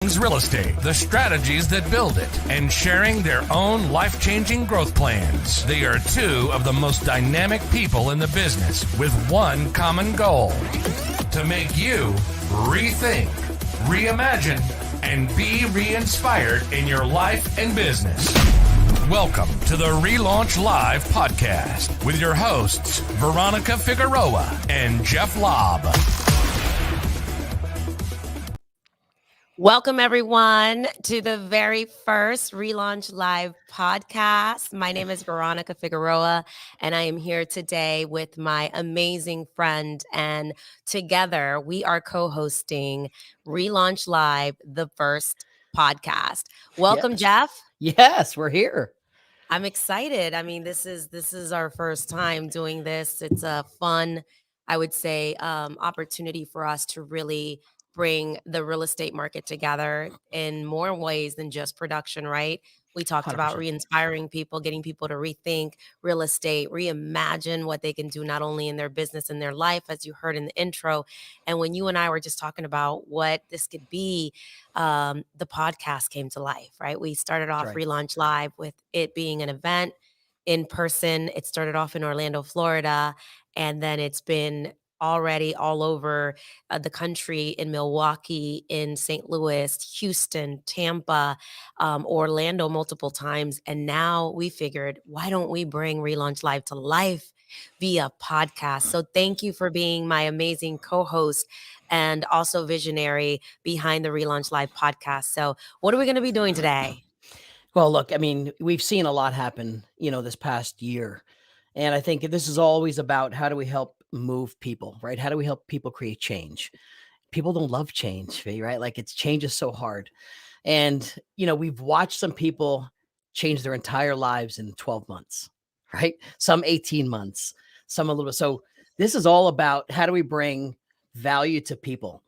things real estate, the strategies that build it, and sharing their own life-changing growth plans. They are two of the most dynamic people in the business with one common goal: to make you rethink, reimagine, and be re-inspired in your life and business. Welcome to the RELaunch Live podcast with your hosts, Veronica Figueroa and Jeff Lobb. Welcome, everyone, to the very first RELaunch Live podcast. My name is Veronica Figueroa, and I am here today with my amazing friend. And together, we are co-hosting RELaunch Live, the first podcast. Welcome, Yes. Jeff. Yes, we're here. I'm excited. I mean, this is our first time doing this. It's a fun, I would say, opportunity for us to really bring the real estate market together in more ways than just production, right? We talked about 100%. re-inspiring people, getting people to rethink real estate, reimagine what they can do not only in their business and their life, as you heard in the intro. And when you and I were just talking about what this could be, the podcast came to life, right? We started off right. RELaunch Live with it being an event in person. It started off in Orlando, Florida, and then it's been already all over the country, in Milwaukee, in St. Louis, Houston, Tampa, Orlando multiple times. And now we figured, why don't we bring RELaunch Live to life via podcast? So thank you for being my amazing co-host and also visionary behind the RELaunch Live podcast. So what are we going to be doing today? Well, look, I mean, we've seen a lot happen, this past year. And I think this is always about how do we help move people, right? How do we help people create change? People don't love change, right? Like change is so hard. And, we've watched some people change their entire lives in 12 months, right? Some 18 months, some a little. So this is all about how do we bring value to people?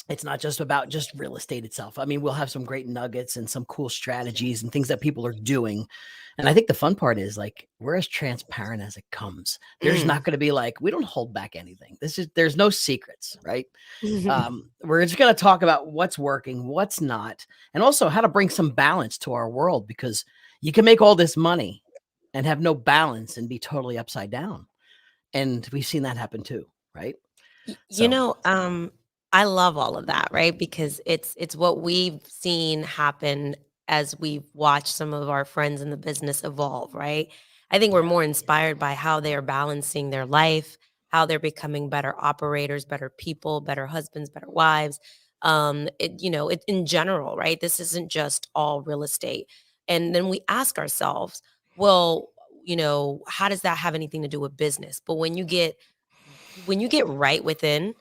It's not just about just real estate itself. I mean, we'll have some great nuggets and some cool strategies and things that people are doing. And I think the fun part is we're as transparent as it comes. There's not going to be we don't hold back anything. There's no secrets, right? We're just going to talk about what's working, what's not, and also how to bring some balance to our world, because you can make all this money and have no balance and be totally upside down. And we've seen that happen too, right? I love all of that, right? Because it's what we've seen happen as we've watched some of our friends in the business evolve, right? I think we're more inspired by how they are balancing their life, how they're becoming better operators, better people, better husbands, better wives. It in general, right? This isn't just all real estate. And then we ask ourselves, well, how does that have anything to do with business? But when you get right within,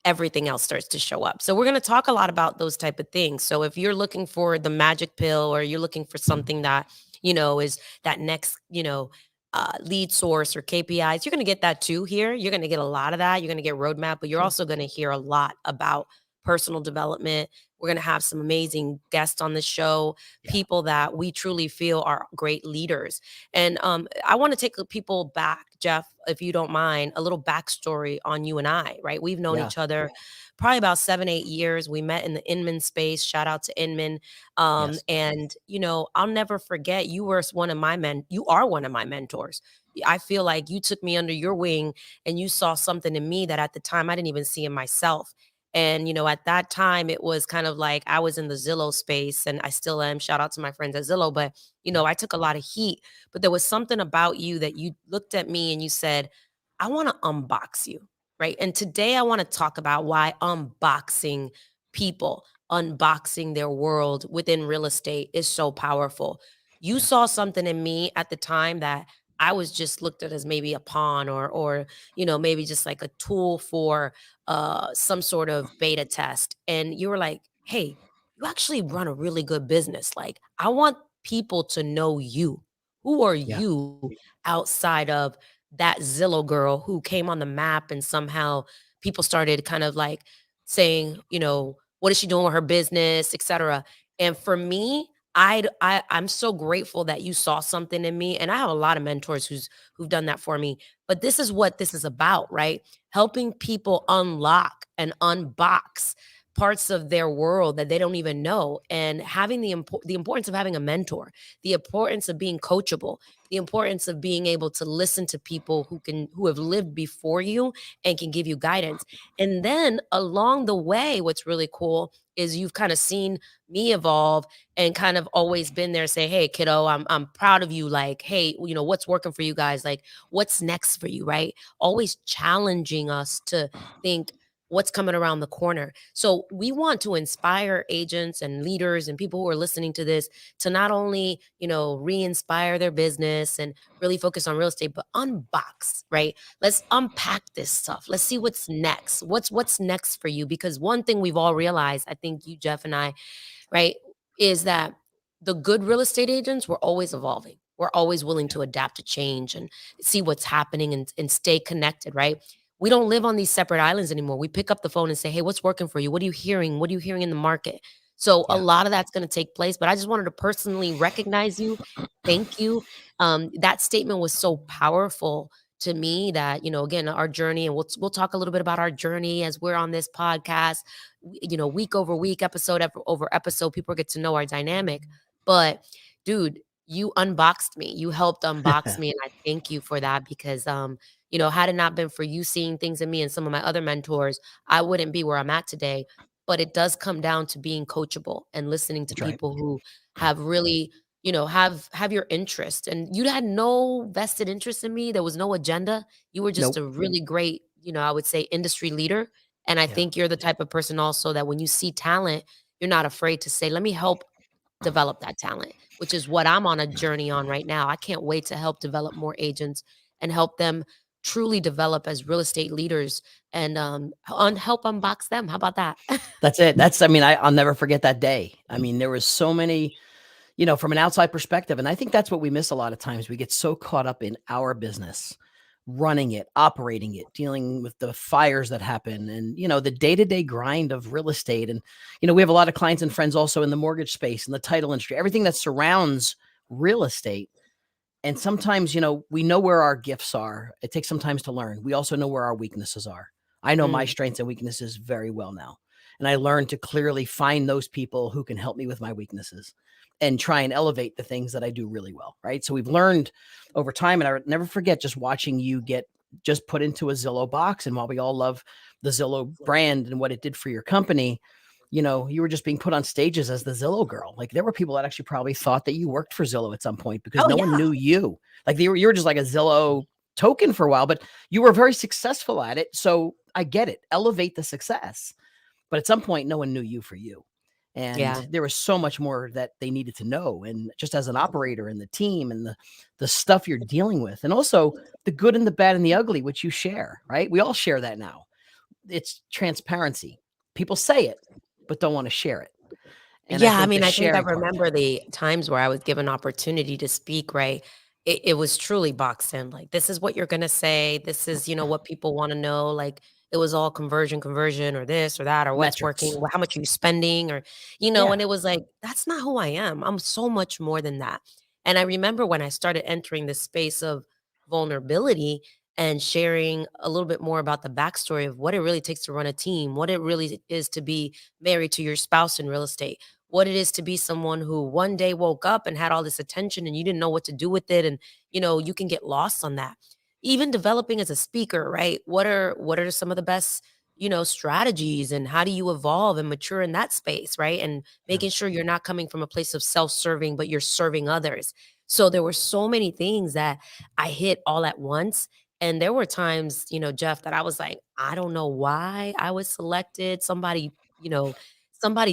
everything else starts to show up. So we're going to talk a lot about those type of things. So if you're looking for the magic pill, or you're looking for something that, is that next, lead source or KPIs, you're going to get that too here. You're going to get a lot of that. You're going to get roadmap, but you're also going to hear a lot about personal development. We're going to have some amazing guests on the show, people that we truly feel are great leaders. And I want to take people back, Jeff, if you don't mind, a little backstory on you and I, right? We've known each other probably about 7-8 years. We met in the Inman space. Shout out to Inman. And, I'll never forget, you are one of my mentors. I feel like you took me under your wing and you saw something in me that at the time I didn't even see in myself. And, at that time, it was kind of like I was in the Zillow space, and I still am. Shout out to my friends at Zillow. But, I took a lot of heat. But there was something about you that you looked at me and you said, I want to unbox you, right? And today I want to talk about why unboxing people, unboxing their world within real estate is so powerful. You saw something in me at the time that I was just looked at as maybe a pawn or maybe just like a tool for some sort of beta test. And you were like, hey, you actually run a really good business. Like, I want people to know you. Who are you outside of that Zillow girl who came on the map and somehow people started kind of like saying, what is she doing with her business, et cetera. And for me, I'm so grateful that you saw something in me. And I have a lot of mentors who've done that for me. But this is what this is about, right? Helping people unlock and unbox parts of their world that they don't even know, and having the importance of having a mentor, the importance of being coachable, the importance of being able to listen to people who have lived before you and can give you guidance. And then along the way, what's really cool is you've kind of seen me evolve and kind of always been there, say, hey kiddo, I'm proud of you, like, hey, what's working for you guys, like what's next for you, right? Always challenging us to think what's coming around the corner. So we want to inspire agents and leaders and people who are listening to this to not only, re-inspire their business and really focus on real estate, but unbox, right? Let's unpack this stuff. Let's see what's next. What's next for you? Because one thing we've all realized, I think you, Jeff, and I, right, is that the good real estate agents were always evolving. We're always willing to adapt to change and see what's happening and stay connected, right? We don't live on these separate islands anymore. We pick up the phone and say, hey, what's working for you? What are you hearing? What are you hearing in the market? So a Yeah. lot of that's going to take place, but I just wanted to personally recognize you. Thank you. That statement was so powerful to me that, again, our journey, and we'll talk a little bit about our journey as we're on this podcast, week over week, episode over episode, people get to know our dynamic. But dude, you unboxed me. You helped unbox me. And I thank you for that because, had it not been for you seeing things in me and some of my other mentors, I wouldn't be where I'm at today. But it does come down to being coachable and listening to That's right. people who have really, have your interest. And you had no vested interest in me. There was no agenda. You were just Nope. a really great, I would say industry leader. And I Yeah. think you're the type of person also that when you see talent, you're not afraid to say, let me help develop that talent, which is what I'm on a journey on right now. I can't wait to help develop more agents and help them truly develop as real estate leaders and help unbox them. How about that? That's it. I'll never forget that day. I mean, there was so many, from an outside perspective. And I think that's what we miss a lot of times. We get so caught up in our business, running it, operating it, dealing with the fires that happen and, the day-to-day grind of real estate. And, we have a lot of clients and friends also in the mortgage space and the title industry, everything that surrounds real estate. And sometimes, we know where our gifts are. It takes some time to learn. We also know where our weaknesses are. I know my strengths and weaknesses very well now. And I learned to clearly find those people who can help me with my weaknesses and try and elevate the things that I do really well. Right. So we've learned over time, and I never forget just watching you get just put into a Zillow box. And while we all love the Zillow brand and what it did for your company, you were just being put on stages as the Zillow girl. Like there were people that actually probably thought that you worked for Zillow at some point because no one knew you. Like you were just like a Zillow token for a while, but you were very successful at it. So I get it. Elevate the success. But at some point, no one knew you for you. And there was so much more that they needed to know. And just as an operator and the team and the stuff you're dealing with, and also the good and the bad and the ugly, which you share, right? We all share that now. It's transparency. People say it, but don't want to share it. And I think I sharing part. remember the times where I was given opportunity to speak, right? It was truly boxed in. Like, this is what you're going to say. This is, what people want to know. Like, it was all conversion, or this or that, or what's Metrics. working, how much are you spending, or, and it was like, that's not who I am. I'm so much more than that. And I remember when I started entering this space of vulnerability and sharing a little bit more about the backstory of what it really takes to run a team, what it really is to be married to your spouse in real estate, what it is to be someone who one day woke up and had all this attention and you didn't know what to do with it. And, you can get lost on that. Even developing as a speaker, right? What are some of the best, strategies, and how do you evolve and mature in that space, right? And making sure you're not coming from a place of self-serving, but you're serving others. So there were so many things that I hit all at once. And there were times, Jeff, that I was like, I don't know why I was selected. Somebody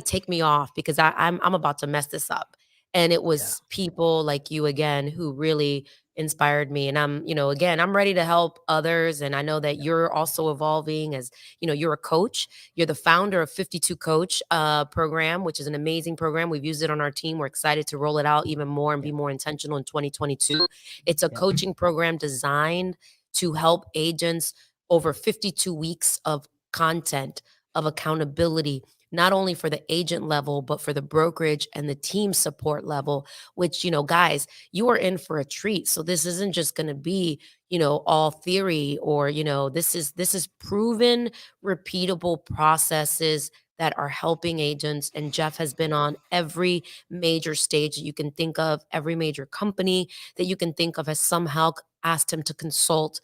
take me off because I'm about to mess this up. And it was people like you again who really inspired me. And again, I'm ready to help others. And I know that you're also evolving as, you're a coach. You're the founder of 52 Coach program, which is an amazing program. We've used it on our team. We're excited to roll it out even more and be more intentional in 2022. It's a coaching program designed to help agents over 52 weeks of content, of accountability, not only for the agent level, but for the brokerage and the team support level, which, guys, you are in for a treat. So this isn't just going to be, all theory or, this is proven, repeatable processes that are helping agents. And Jeff has been on every major stage that you can think of, every major company that you can think of has somehow asked him to consult.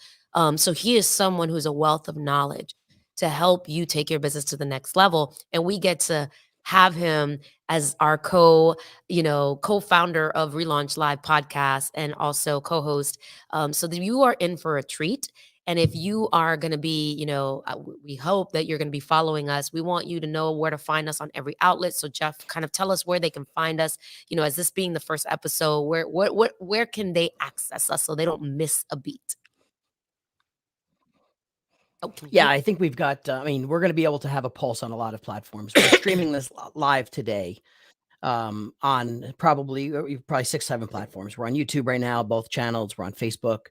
So he is someone who's a wealth of knowledge to help you take your business to the next level. And we get to have him as our co-founder of RELaunch Live podcast and also co-host. So that you are in for a treat. And if you are going to be, we hope that you're going to be following us. We want you to know where to find us on every outlet. So Jeff, kind of tell us where they can find us. As this being the first episode, where can they access us so they don't miss a beat? Oh, yeah, I think we've got, we're going to be able to have a pulse on a lot of platforms. We're streaming this live today on probably 6, 7 platforms. We're on YouTube right now, both channels. We're on Facebook.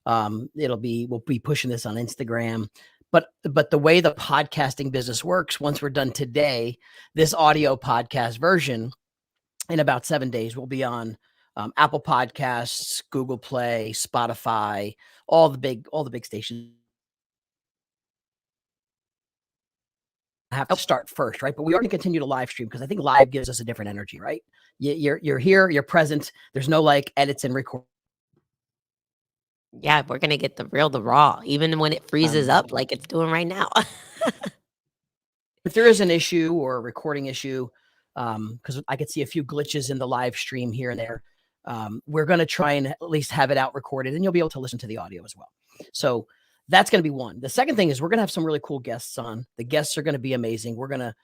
We'll be pushing this on Instagram. But the way the podcasting business works, once we're done today, this audio podcast version in about 7 days will be on Apple Podcasts, Google Play, Spotify, all the big stations. Have to start first, right? But we are going to continue to live stream because I think live gives us a different energy, right? You're here, you're present. There's no like edits and record. Yeah, we're going to get the raw, even when it freezes up like it's doing right now. If there is an issue or a recording issue, because I could see a few glitches in the live stream here and there, we're going to try and at least have it out recorded, and you'll be able to listen to the audio as well. So that's going to be one. The second thing is we're going to have some really cool guests on. The guests are going to be amazing. We're going to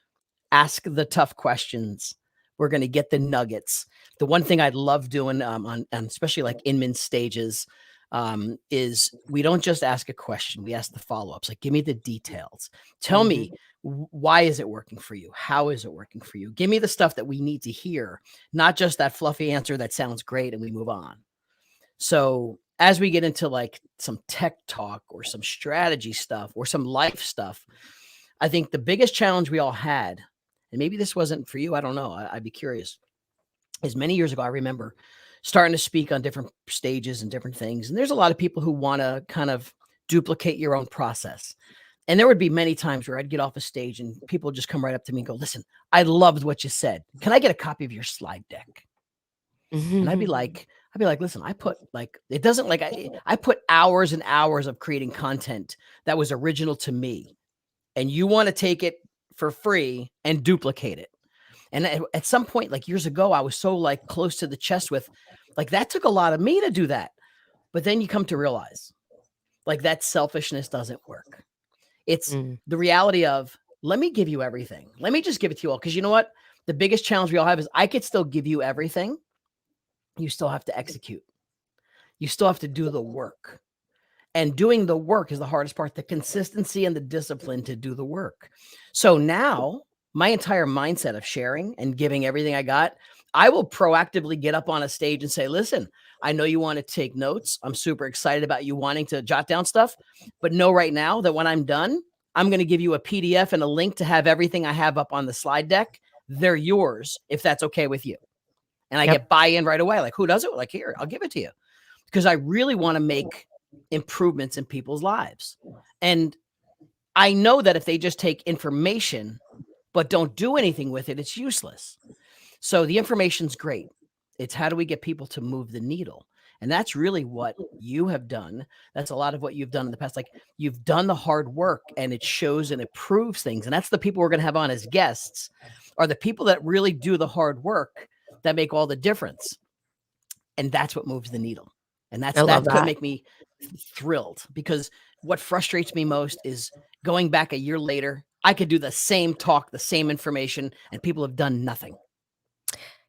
ask the tough questions. We're going to get the nuggets. The one thing I love doing on especially like Inman stages is we don't just ask a question. We ask the follow-ups. Like, give me the details. Tell me, why is it working for you? How is it working for you? Give me the stuff that we need to hear, not just that fluffy answer that sounds great and we move on. So as we get into like some tech talk or some strategy stuff or some life stuff, I think the biggest challenge we all had, and maybe this wasn't for you, I don't know, I'd be curious, is many years ago, I remember starting to speak on different stages and different things. And there's a lot of people who want to kind of duplicate your own process. And there would be many times where I'd get off a stage and people would just come right up to me and go, listen, I loved what you said. Can I get a copy of your slide deck? And I'd be like, listen, I put like, it doesn't like, I put hours and hours of creating content that was original to me. And you want to take it for free and duplicate it. And at some point, like years ago, I was so like close to the chest with like, that took a lot of me to do that. But then you come to realize like that selfishness doesn't work. It's the reality of, let me give you everything. Let me just give it to you all. Cause you know what? The biggest challenge we all have is I could still give you everything. You still have to execute. You still have to do the work. And doing the work is the hardest part, the consistency and the discipline to do the work. So now my entire mindset of sharing and giving everything I got, I will proactively get up on a stage and say, listen, I know you want to take notes. I'm super excited about you wanting to jot down stuff, but know right now that when I'm done, I'm going to give you a PDF and a link to have everything I have up on the slide deck. They're yours if that's okay with you. And I get buy-in right away. Like, who does it? Like, here, I'll give it to you. Because I really want to make improvements in people's lives. And I know that if they just take information, but don't do anything with it, it's useless. So the information's great. It's how do we get people to move the needle? And that's really what you have done. That's a lot of what you've done in the past. Like you've done the hard work and it shows and it proves things. And that's the people we're going to have on as guests are the people that really do the hard work that make all the difference. And that's what moves the needle. And that's going to make me thrilled because what frustrates me most is going back a year later, I could do the same talk, the same information, and people have done nothing.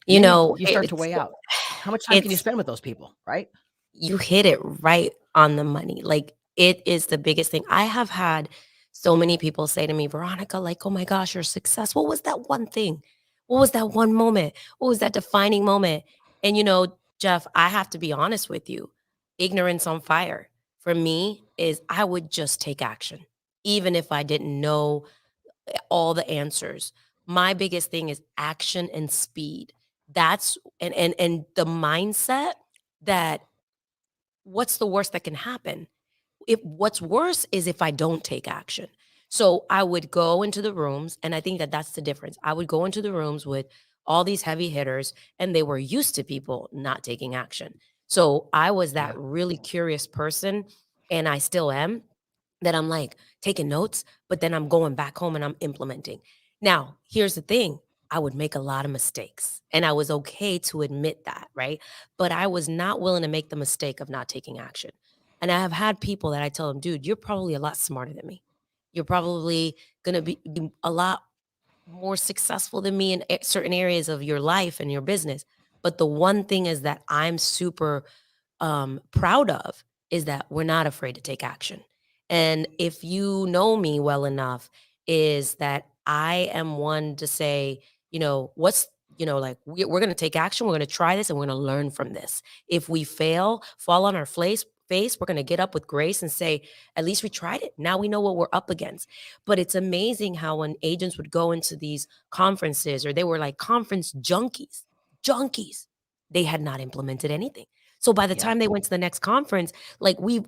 You start to weigh out. How much time can you spend with those people, right? You hit it right on the money. Like it is the biggest thing. I have had so many people say to me, Veronica, like, oh my gosh, you're successful. What was that one thing? What was that one moment? What was that defining moment? And Jeff, I have to be honest with you. Ignorance on fire for me is I would just take action, even if I didn't know all the answers. My biggest thing is action and speed. That's and the mindset that what's the worst that can happen? What's worse is if I don't take action. So I would go into the rooms, and I think that that's the difference. I would go into the rooms with all these heavy hitters, and they were used to people not taking action. So I was that Yeah. really curious person, and I still am, that I'm like taking notes, but then I'm going back home and I'm implementing. Now, here's the thing. I would make a lot of mistakes, and I was okay to admit that, right? But I was not willing to make the mistake of not taking action. And I have had people that I tell them, dude, you're probably a lot smarter than me. You're probably going to be a lot more successful than me in certain areas of your life and your business. But the one thing is that I'm super proud of is that we're not afraid to take action. And if you know me well enough, is that I am one to say, what's, like we're going to take action. We're going to try this and we're going to learn from this. If we fail, fall on our face, we're going to get up with grace and say, at least we tried it. Now we know what we're up against. But it's amazing how when agents would go into these conferences, or they were like conference junkies, they had not implemented anything. So by the Yeah. time they went to the next conference, like we've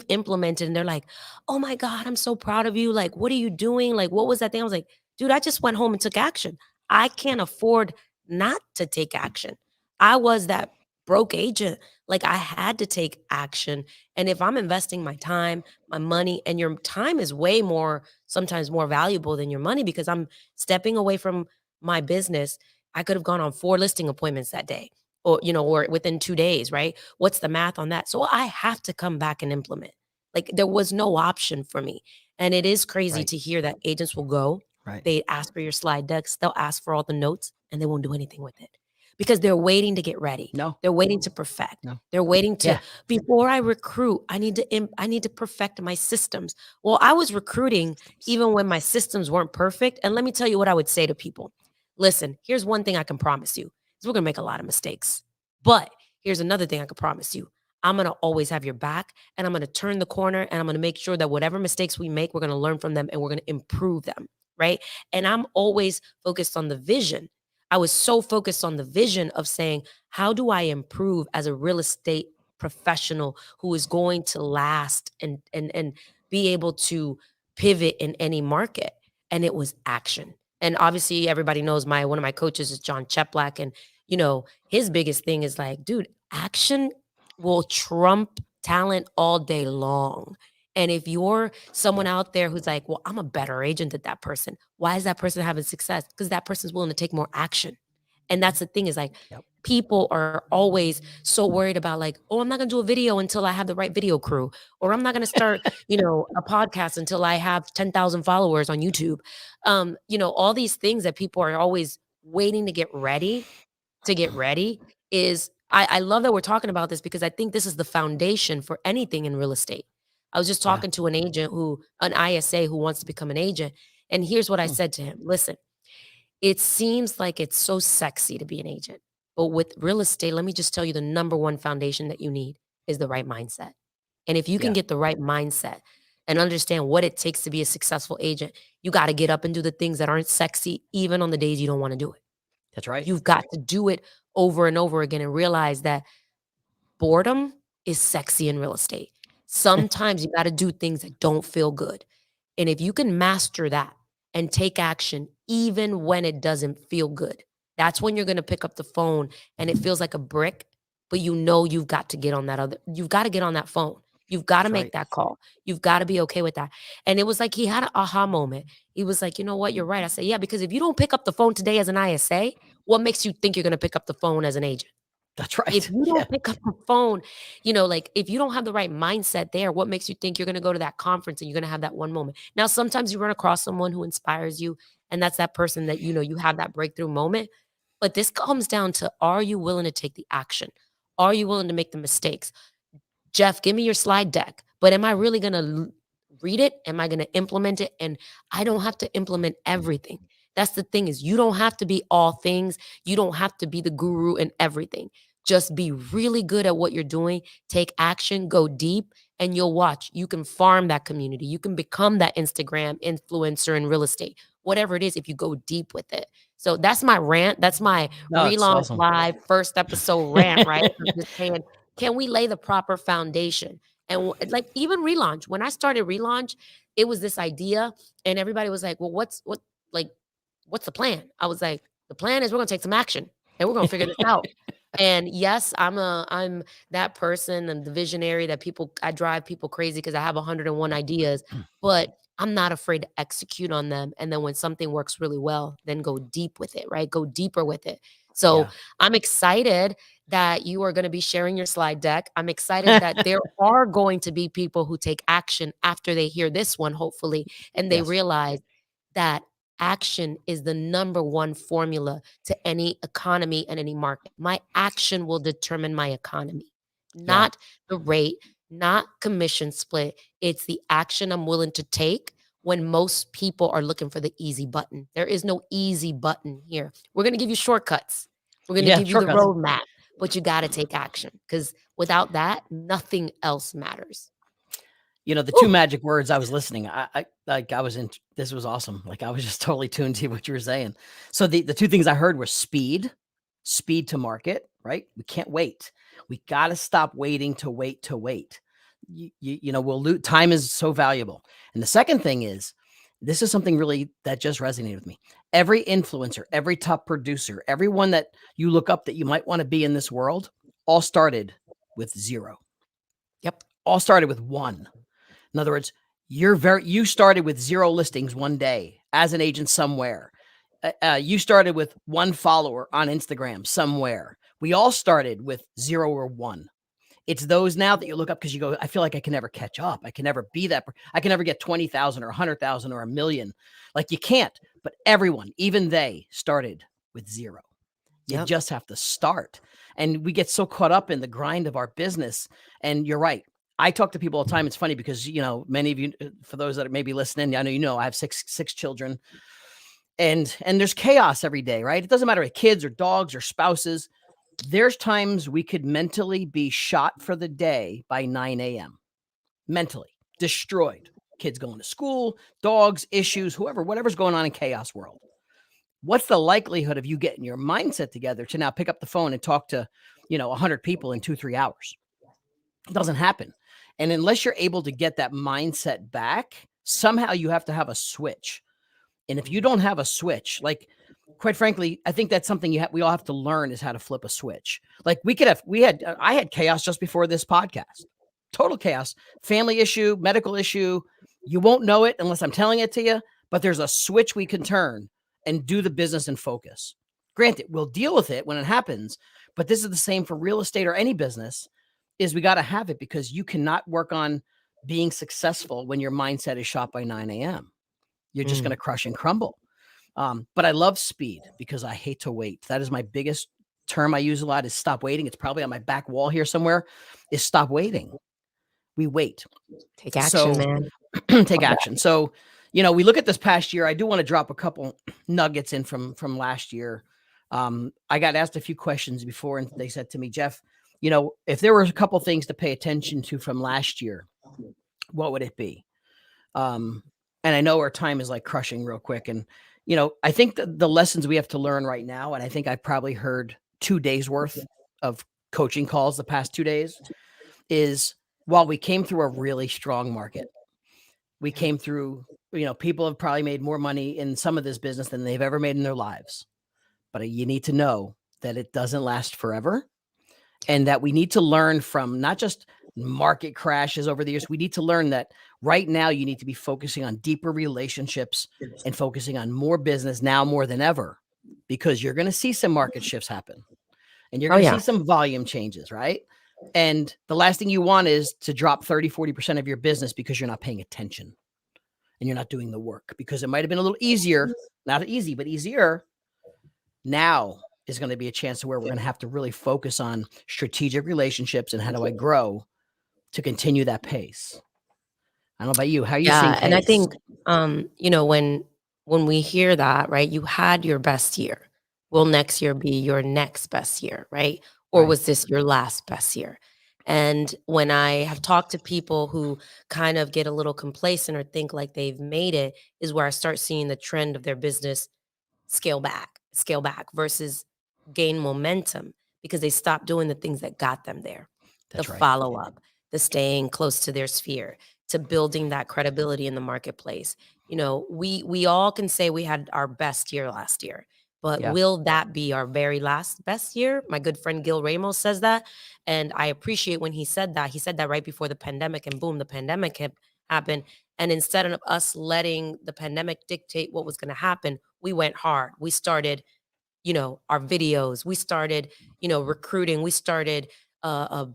implemented, and they're like, "Oh my God, I'm so proud of you. Like, what are you doing? Like, what was that thing?" I was like, "Dude, I just went home and took action. I can't afford not to take action. I was that broke agent. Like, I had to take action. And if I'm investing my time, my money, and your time is way more, sometimes more valuable than your money, because I'm stepping away from my business. I could have gone on 4 listing appointments that day, or within 2 days, right? What's the math on that? So I have to come back and implement. Like, there was no option for me. And it is crazy Right. to hear that agents will go, Right. they ask for your slide decks, they'll ask for all the notes, and they won't do anything with it because they're waiting to get ready. No. They're waiting to perfect. No. They're waiting to, Yeah. before I recruit, I need to perfect my systems. Well, I was recruiting even when my systems weren't perfect. And let me tell you what I would say to people. Listen, here's one thing I can promise you, is we're going to make a lot of mistakes. But here's another thing I can promise you. I'm going to always have your back, and I'm going to turn the corner, and I'm going to make sure that whatever mistakes we make, we're going to learn from them and we're going to improve them. Right. And I'm always focused on the vision. I was so focused on the vision of saying, how do I improve as a real estate professional who is going to last and be able to pivot in any market? And it was action. And obviously everybody knows one of my coaches is John Cheplack. And, his biggest thing is like, dude, action will trump talent all day long. And if you're someone out there who's like, well, I'm a better agent than that person, why is that person having success? Because that person's willing to take more action. And that's the thing, is like, Yep. people are always so worried about like, oh, I'm not going to do a video until I have the right video crew, or I'm not going to start, a podcast until I have 10,000 followers on YouTube. All these things that people are always waiting to get ready is, I love that we're talking about this, because I think this is the foundation for anything in real estate. I was just Yeah. talking to an ISA who wants to become an agent. And here's what I Hmm. said to him. Listen, it seems like it's so sexy to be an agent, but with real estate, let me just tell you, the number one foundation that you need is the right mindset. And if you can Yeah. get the right mindset and understand what it takes to be a successful agent, you got to get up and do the things that aren't sexy, even on the days you don't want to do it. That's right. You've got to do it over and over again and realize that boredom is sexy in real estate. Sometimes you got to do things that don't feel good. And if you can master that and take action, even when it doesn't feel good, that's when you're going to pick up the phone and it feels like a brick, but you've got to get on you've got to get on that phone. You've got to That's make right. that call. You've got to be okay with that. And it was like, he had an aha moment. He was like, you know what? You're right. I said, yeah, because if you don't pick up the phone today as an ISA, what makes you think you're going to pick up the phone as an agent? That's right. If you Yeah. don't pick up the phone, like, if you don't have the right mindset there, what makes you think you're going to go to that conference and you're going to have that one moment? Now, sometimes you run across someone who inspires you, and that's that person that, you have that breakthrough moment. But this comes down to, are you willing to take the action? Are you willing to make the mistakes? Jeff, give me your slide deck. But am I really going to read it? Am I going to implement it? And I don't have to implement everything. That's the thing, is you don't have to be all things. You don't have to be the guru in everything. Just be really good at what you're doing. Take action, go deep, and you'll watch. You can farm that community. You can become that Instagram influencer in real estate, whatever it is, if you go deep with it. So that's my rant. That's my No, it's RELaunch awesome. Live first episode rant, right? I'm just saying, can we lay the proper foundation? And like, even RELaunch, when I started RELaunch, it was this idea, and everybody was like, well, what's the plan? I was like, the plan is we're gonna take some action and we're gonna figure this out. And yes, I'm that person and the visionary that I drive people crazy because I have 101 ideas, but I'm not afraid to execute on them. And then when something works really well, then go deep with it, right? Go deeper with it. So I'm excited that you are going to be sharing your slide deck. I'm excited that there are going to be people who take action after they hear this one, hopefully, and they realize that action is the number one formula to any economy and any market. My action will determine my economy, not the rate, not commission split. It's the action I'm willing to take when most people are looking for the easy button. There is no easy button here. We're going to give you shortcuts. We're going to give you the roadmap, but you got to take action, because without that, nothing else matters. You know, the two magic words I was listening, this was awesome. Like I was just totally tuned to what you were saying. So the two things I heard were speed to market, right? We can't wait. We got to stop waiting to wait. You know, we'll lose. Time is so valuable. And the second thing is, this is something really that just resonated with me. Every influencer, every top producer, everyone that you look up that you might want to be in this world, all started with zero. Yep. All started with one. In other words, you started with 0 listings one day as an agent somewhere. You started with 1 follower on Instagram somewhere. We all started with 0 or 1. It's those now that you look up because you go, I feel like I can never catch up. I can never be that. I can never get 20,000 or 100,000 or 1 million. Like you can't. But everyone, even they, started with 0. You just have to start. And we get so caught up in the grind of our business. And you're right. I talk to people all the time. It's funny because, you know, many of you, for those that are maybe listening, I know, I have six children, and there's chaos every day, right? It doesn't matter if kids or dogs or spouses. There's times we could mentally be shot for the day by 9 a.m. Mentally destroyed. Kids going to school, dogs, issues, whatever's going on in chaos world. What's the likelihood of you getting your mindset together to now pick up the phone and talk to, 100 people in 2-3 hours? It doesn't happen. And unless you're able to get that mindset back, somehow you have to have a switch. And if you don't have a switch, like, quite frankly, I think that's something we all have to learn, is how to flip a switch. Like I had chaos just before this podcast, total chaos, family issue, medical issue. You won't know it unless I'm telling it to you, but there's a switch we can turn and do the business and focus. Granted, we'll deal with it when it happens, but this is the same for real estate or any business. Is we got to have it, because you cannot work on being successful when your mindset is shot by 9 a.m. You're just going to crush and crumble. But I love speed because I hate to wait. That is my biggest term I use a lot, is stop waiting. It's probably on my back wall here somewhere, is stop waiting. We wait. Take action, man. Take action. So, we look at this past year. I do want to drop a couple nuggets in from last year. I got asked a few questions before, and they said to me, Jeff, if there were a couple things to pay attention to from last year, what would it be? And I know our time is like crushing real quick. And, I think the lessons we have to learn right now, and I think I probably heard 2 days worth of coaching calls the past 2 days, is while we came through a really strong market, we came through, people have probably made more money in some of this business than they've ever made in their lives. But you need to know that it doesn't last forever. And that we need to learn from not just market crashes over the years. We need to learn that right now you need to be focusing on deeper relationships and focusing on more business now more than ever, because you're going to see some market shifts happen, and you're going to see some volume changes, right? And the last thing you want is to drop 30-40% of your business because you're not paying attention and you're not doing the work, because it might have been a little easier, not easy, but easier. Now is going to be a chance to where we're going to have to really focus on strategic relationships and how do I grow to continue that pace. I don't know about you. How are you seeing pace? And I think, when we hear that, right, you had your best year. Will next year be your next best year, right? Or was this your last best year? And when I have talked to people who kind of get a little complacent or think like they've made it, is where I start seeing the trend of their business scale back versus gain momentum, because they stopped doing the things that got them there. The follow-up, the staying close to their sphere, to building that credibility in the marketplace. We all can say we had our best year last year, but Yeah. will that be our very last best year? My good friend Gil Ramos says that, and I appreciate when he said that. He said that right before the pandemic, and boom, the pandemic happened. And instead of us letting the pandemic dictate what was going to happen, we went hard. We started our videos. We started, recruiting. We started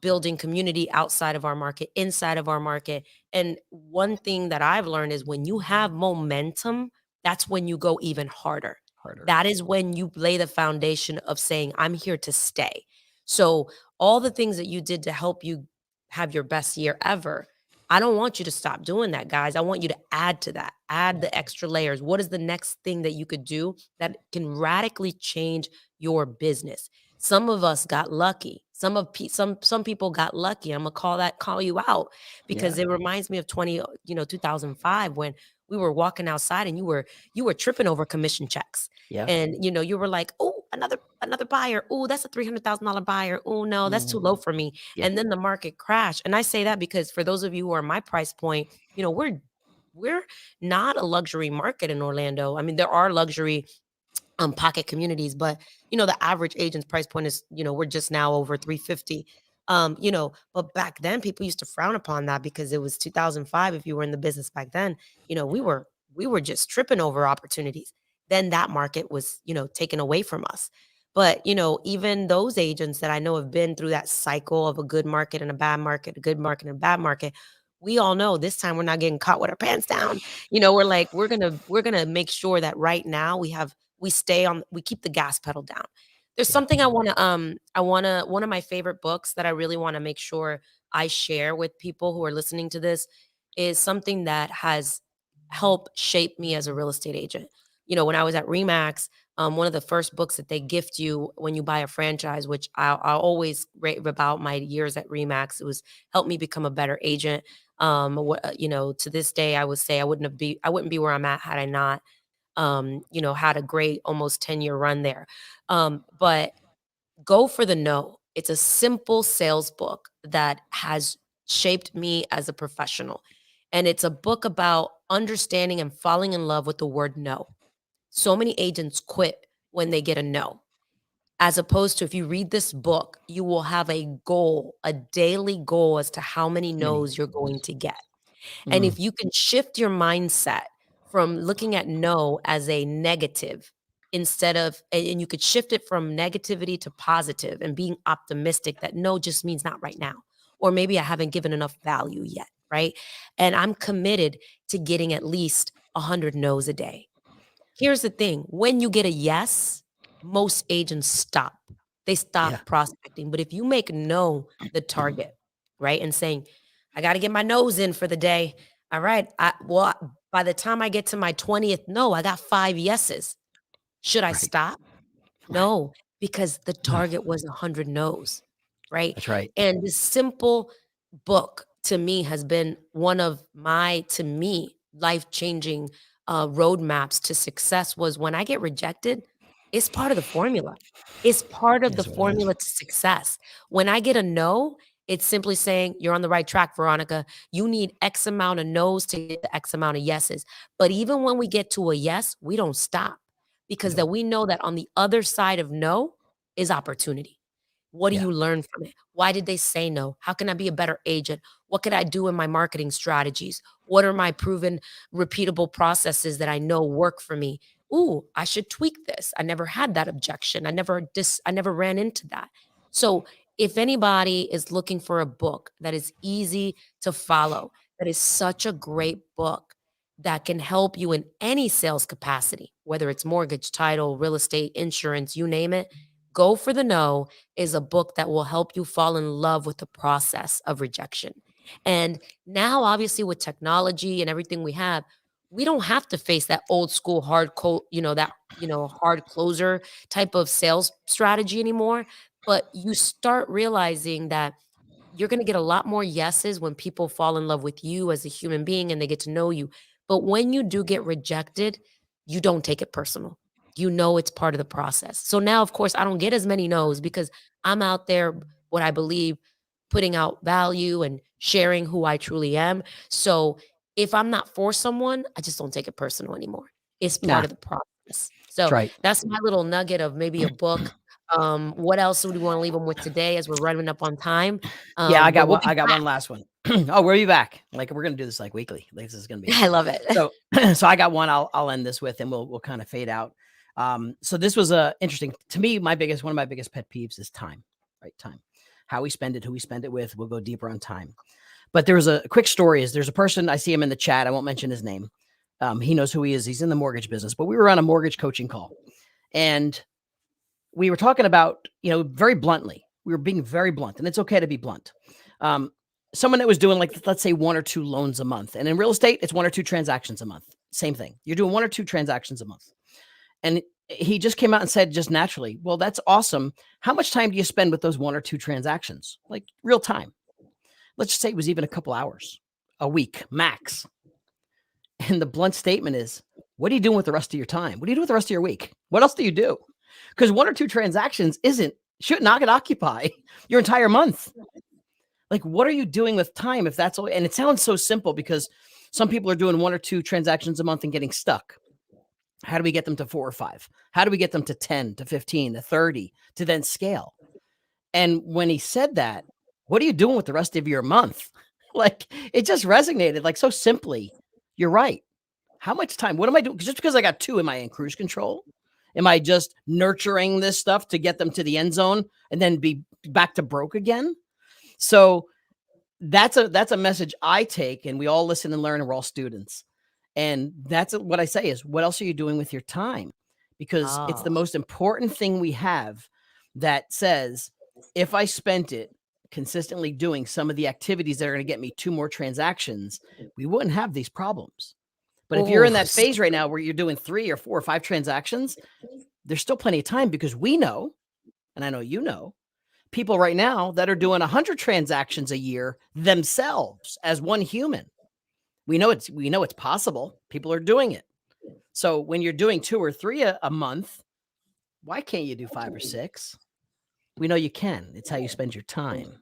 building community outside of our market, inside of our market. And one thing that I've learned is when you have momentum, that's when you go even harder. Harder. That is when you lay the foundation of saying, I'm here to stay. So all the things that you did to help you have your best year ever, I don't want you to stop doing that, guys. I want you to add to that, add the extra layers. What is the next thing that you could do that can radically change your business? Some of us got lucky. Some people got lucky. I'm gonna call you out because Yeah. it reminds me of 2005 when we were walking outside and you were tripping over commission checks. Yeah. And you were like, oh, another buyer. Oh, that's a $300,000 buyer. Oh no, that's too low for me. Yeah. And then the market crashed. And I say that because for those of you who are my price point, we're not a luxury market in Orlando. I mean, there are luxury pocket communities, but the average agent's price point is, we're just now over 350. But back then people used to frown upon that because it was 2005. If you were in the business back then, we were just tripping over opportunities. Then that market was, taken away from us. But, even those agents that I know have been through that cycle of a good market and a bad market, a good market and a bad market, we all know this time we're not getting caught with our pants down. We're like, we're gonna make sure that right now we keep the gas pedal down. There's Yeah. something one of my favorite books that I really want to make sure I share with people who are listening to this is something that has helped shape me as a real estate agent. When I was at REMAX, one of the first books that they gift you when you buy a franchise, which I'll always rave about my years at REMAX, it was helped me become a better agent. To this day, I would say I wouldn't be where I'm at had I not had a great almost 10-year run there. But Go for the No. It's a simple sales book that has shaped me as a professional. And it's a book about understanding and falling in love with the word no. So many agents quit when they get a no. As opposed to if you read this book, you will have a goal, a daily goal as to how many Many. no's you're going to get. And Mm. if you can shift your mindset from looking at no as a negative and you could shift it from negativity to positive and being optimistic that no just means not right now. Or maybe I haven't given enough value yet, right? And I'm committed to getting at least 100 no's a day. Here's the thing. When you get a yes, most agents stop. They stop Yeah. prospecting. But if you make no the target, right? And saying, I got to get my nose in for the day. All right. By the time I get to my 20th no, I got 5 yeses. Should I Right. stop? No, because the target was 100 no's, right? That's right. And this simple book to me has been one of to me, life-changing roadmaps to success was when I get rejected, it's part of the formula. It's part of the Yes, it is. formula to success. When I get a no, it's simply saying, you're on the right track, Veronica. You need X amount of no's to get to X amount of yeses. But even when we get to a yes, we don't stop because No. that we know that on the other side of no is opportunity. What do Yeah. you learn from it? Why did they say no? How can I be a better agent? What could I do in my marketing strategies? What are my proven, repeatable processes that I know work for me? Ooh, I should tweak this. I never had that objection. I never ran into that. So if anybody is looking for a book that is easy to follow, that is such a great book that can help you in any sales capacity, whether it's mortgage, title, real estate, insurance, you name it, Go for the No is a book that will help you fall in love with the process of rejection. And now, obviously, with technology and everything we have, we don't have to face that old school hard closer type of sales strategy anymore. But you start realizing that you're going to get a lot more yeses when people fall in love with you as a human being and they get to know you. But when you do get rejected, you don't take it personal. You know it's part of the process. So now, of course, I don't get as many no's because I'm out there, what I believe, putting out value and sharing who I truly am. So if I'm not for someone, I just don't take it personal anymore. It's part Nah, of the process. that's So right. that's my little nugget of maybe a book. What else do we want to leave them with today as we're running up on time? Yeah, I But got we'll one. be I got back. one last one. Oh, we'll be back. Like we're gonna do this like weekly. Like this is gonna be I love it. so. So I got one. I'll end this with, and we'll kind of fade out. So this was interesting to me. One of my biggest pet peeves is time. Right, time. How we spend it, who we spend it with. We'll go deeper on time. But there was a quick story. There's a person, I see him in the chat. I won't mention his name. He knows who he is. He's in the mortgage business. But we were on a mortgage coaching call, and we were talking about, very bluntly. We were being very blunt, and it's okay to be blunt. Someone that was doing, like, let's say 1 or 2 loans a month. And in real estate, it's 1 or 2 transactions a month. Same thing. You're doing 1 or 2 transactions a month. And he just came out and said just naturally, well, that's awesome. How much time do you spend with those 1 or 2 transactions? Like real time. Let's just say it was even a couple hours a week, max. And the blunt statement is, what are you doing with the rest of your time? What do you do with the rest of your week? What else do you do? Because 1 or 2 transactions should not occupy your entire month. Like, what are you doing with time if that's all? And it sounds so simple because some people are doing 1 or 2 transactions a month and getting stuck. How do we get them to 4 or 5? How do we get them to 10, to 15, to 30, to then scale? And when he said that, what are you doing with the rest of your month? Like, it just resonated, like, so simply. You're right. How much time? What am I doing? Just because I got 2, am I in cruise control? Am I just nurturing this stuff to get them to the end zone and then be back to broke again? So that's a message I take, and we all listen and learn, and we're all students. And that's what I say is, what else are you doing with your time? Because it's the most important thing we have that says, if I spent it consistently doing some of the activities that are going to get me 2 more transactions, we wouldn't have these problems. But if you're in that phase right now where you're doing 3 or 4 or 5 transactions, there's still plenty of time, because we know, and I know you know, people right now that are doing 100 transactions a year themselves as one human. We know it's possible. People are doing it. So when you're doing 2 or 3 a month, why can't you do 5 or 6? We know you can. It's how you spend your time.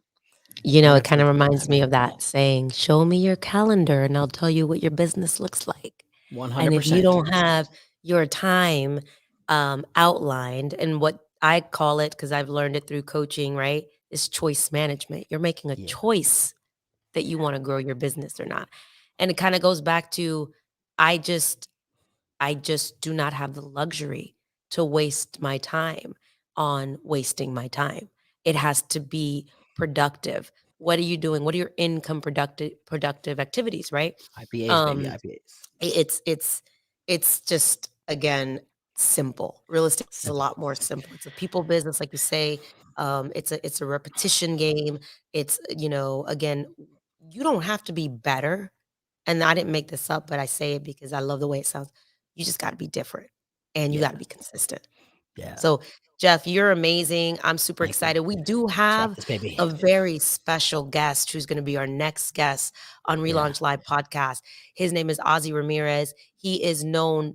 It kind of reminds me of that saying, show me your calendar and I'll tell you what your business looks like. 100%. And if you don't have your time outlined, and what I call it, because I've learned it through coaching, right, is choice management. You're making a choice that you want to grow your business or not. And it kind of goes back to, I just do not have the luxury to waste my time on wasting my time. It has to be productive. What are you doing? What are your income productive activities, right? IPAs, baby, IPAs. It's just, again, simple. Real estate is a lot more simple. It's a people business, like you say. It's a repetition game. It's, again, you don't have to be better. And I didn't make this up, but I say it because I love the way it sounds. You just got to be different, and you got to be consistent. Yeah. So, Jeff, you're amazing. I'm super excited. We do have a very special guest who's going to be our next guest on RELaunch Live podcast. His name is Ozzy Ramirez. He is known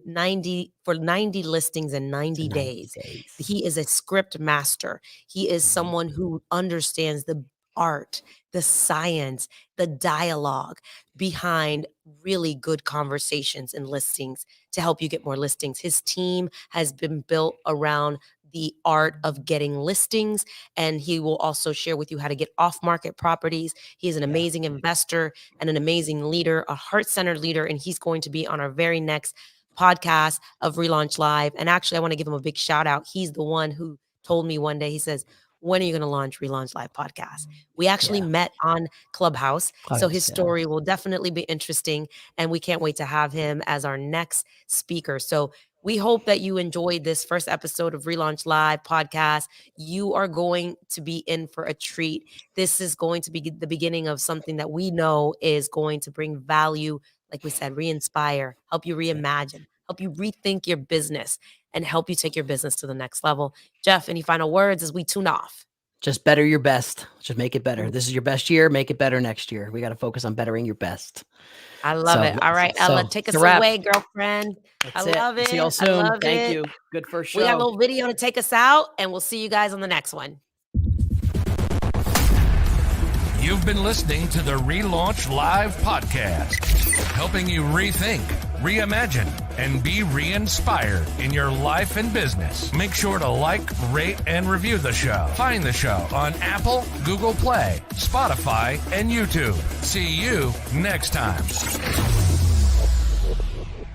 for 90 listings in 90 days. He is a script master. He is someone who understands the art, the science, the dialogue behind really good conversations and listings to help you get more listings. His team has been built around the art of getting listings, and he will also share with you how to get off-market properties. He is an amazing investor and an amazing leader, a heart-centered leader, and he's going to be on our very next podcast of RELaunch Live. And actually, I want to give him a big shout out. He's the one who told me one day, he says, when are you going to launch RELaunch Live podcast? We actually met on Clubhouse. So his story will definitely be interesting, and we can't wait to have him as our next speaker. So we hope that you enjoyed this first episode of RELaunch Live podcast. You are going to be in for a treat. This is going to be the beginning of something that we know is going to bring value. Like we said, re-inspire, help you reimagine, help you rethink your business, and help you take your business to the next level. Jeff, any final words as we tune off? Just better your best. Just make it better. This is your best year. Make it better next year. We got to focus on bettering your best. I love it. All right, Ella, take us away, girlfriend. I love it. See y'all soon. Thank you. Good first show. We got a little video to take us out, and we'll see you guys on the next one. You've been listening to the RELaunch Live podcast, helping you rethink, reimagine, and be re-inspired in your life and business. Make sure to like, rate, and review the show. Find the show on Apple, Google Play, Spotify, and YouTube. See you next time.